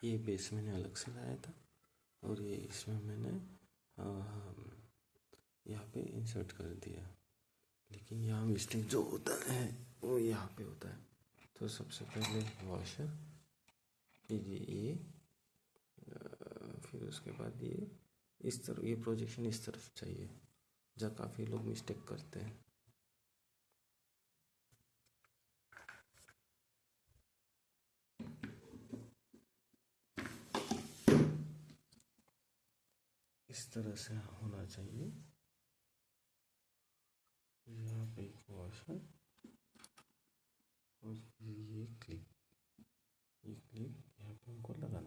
ये बेस मैंने अलग से लाया था और ये इसमें मैंने यहाँ पे इंसर्ट कर दिया, लेकिन यहाँ मिस्टेक जो होता है वो यहाँ पे होता है। तो सबसे पहले वॉशर, फिर ये फिर उसके बाद ये इस तरफ, ये प्रोजेक्शन इस तरफ चाहिए, जहाँ काफ़ी लोग मिस्टेक करते हैं। इस तरह से होना चाहिए। यहाँ पे एक वॉशर और ये क्लिप यहाँ पे हमको लगाना